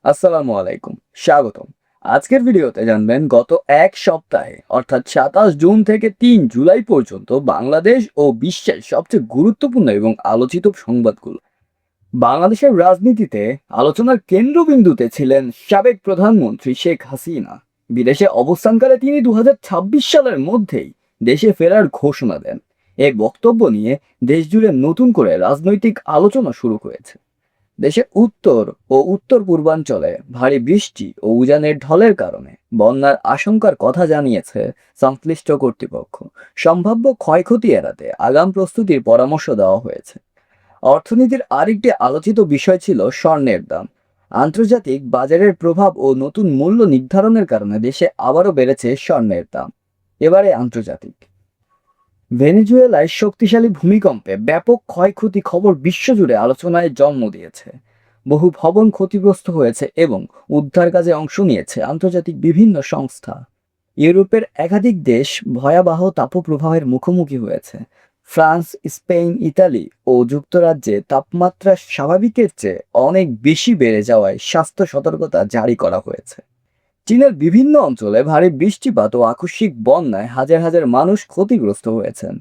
আসসালামু আলাইকুম, স্বাগতম। আজকের ভিডিওতে জানবেন গত এক সপ্তাহে অর্থাৎ ২৭ জুন থেকে ৩ জুলাই পর্যন্ত বাংলাদেশ ও বিশ্বের সবচেয়ে গুরুত্বপূর্ণ এবং আলোচিত সংবাদগুলো। বাংলাদেশের রাজনীতিতে আলোচনার কেন্দ্রবিন্দুতে ছিলেন সাবেক প্রধানমন্ত্রী শেখ হাসিনা। বিদেশে অবস্থানকালে তিনি ২০২৬ সালের মধ্যেই দেশে ফেরার ঘোষণা দেন। এই বক্তব্য নিয়ে দেশজুড়ে নতুন করে রাজনৈতিক আলোচনা শুরু হয়েছে। দেশের উত্তর ও উত্তর পূর্বাঞ্চলে ভারী বৃষ্টি ও উজানের ঢলের কারণে বন্যার আশঙ্কার কথা জানিয়েছে সংশ্লিষ্ট কর্তৃপক্ষ। সম্ভাব্য ক্ষয়ক্ষতি এড়াতে আগাম প্রস্তুতির পরামর্শ দেওয়া হয়েছে। অর্থনীতির আরেকটি আলোচিত বিষয় ছিল স্বর্ণের দাম। আন্তর্জাতিক বাজারের প্রভাব ও নতুন মূল্য নির্ধারণের কারণে দেশে আবারও বেড়েছে স্বর্ণের দাম। এবারে আন্তর্জাতিক। ভেনেজুয়েলায় শক্তিশালী ভূমিকম্পে ব্যাপক ক্ষয়ক্ষতি খবর বিশ্বজুড়ে আলোচনায় জন্ম দিয়েছে। বহু ভবন ক্ষতিগ্রস্ত হয়েছে এবং উদ্ধার কাজে অংশ নিয়েছে আন্তর্জাতিক বিভিন্ন সংস্থা। ইউরোপের একাধিক দেশ ভয়াবহ তাপপ্রবাহের মুখোমুখি হয়েছে। ফ্রান্স, স্পেন, ইতালি ও যুক্তরাজ্যে তাপমাত্রা স্বাভাবিকের চেয়ে অনেক বেশি বেড়ে যাওয়ায় স্বাস্থ্য সতর্কতা জারি করা হয়েছে। চীনের বিভিন্ন অঞ্চলে ভারী বৃষ্টিপাত ও আকস্মিক বন্যায় হাজার হাজার মানুষ ক্ষতিগ্রস্ত হয়েছেন।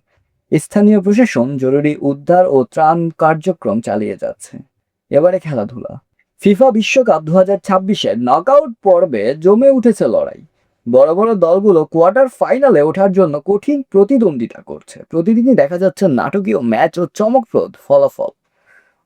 স্থানীয় প্রশাসন জরুরি উদ্ধার ও ত্রাণ কার্যক্রম চালিয়ে যাচ্ছে। এবারে খেলাধুলা। ফিফা বিশ্বকাপ ২০২৬-এর নকআউট পর্বে জমে উঠেছে লড়াই। বড় বড় দলগুলো কোয়ার্টার ফাইনালে ওঠার জন্য কঠিন প্রতিদ্বন্দ্বিতা করছে। প্রতিদিনই দেখা যাচ্ছে নাটকীয় ম্যাচ ও চমকপ্রদ ফলাফল।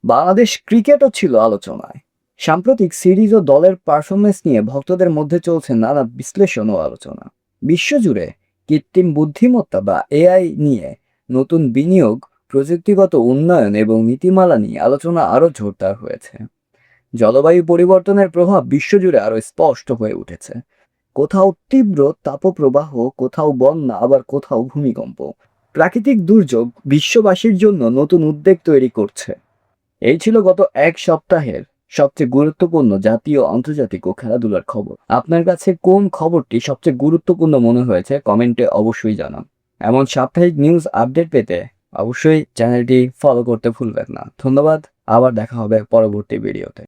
বাংলাদেশ ক্রিকেটও ছিল আলোচনায়। সাম্প্রতিক সিরিজ ও দলের পারফরমেন্স নিয়ে ভক্তদের মধ্যে চলছে নানা বিশ্লেষণ ও আলোচনা। বিশ্বজুড়ে কৃত্রিম বুদ্ধিমত্তা বা এআই নিয়ে নতুন বিনিয়োগ, প্রযুক্তিগত উন্নয়ন এবং নীতিমালা নিয়ে আলোচনা আরও জোরদার হয়েছে। জলবায়ু পরিবর্তনের প্রভাব বিশ্বজুড়ে আরও স্পষ্ট হয়ে উঠেছে। কোথাও তীব্র তাপপ্রবাহ, কোথাও বন্যা, আবার কোথাও ভূমিকম্প। প্রাকৃতিক দুর্যোগ বিশ্ববাসীর জন্য নতুন উদ্বেগ তৈরি করছে। এই ছিল গত এক সপ্তাহের সবচেয়ে গুরুত্বপূর্ণ জাতীয়, আন্তর্জাতিক ও খেলাধুলার খবর। আপনার কাছে কোন খবরটি সবচেয়ে গুরুত্বপূর্ণ মনে হয়েছে কমেন্টে অবশ্যই জানান। এমন সাপ্তাহিক নিউজ আপডেট পেতে অবশ্যই চ্যানেলটি ফলো করতে ভুলবেন না। ধন্যবাদ। আবার দেখা হবে পরবর্তী ভিডিওতে।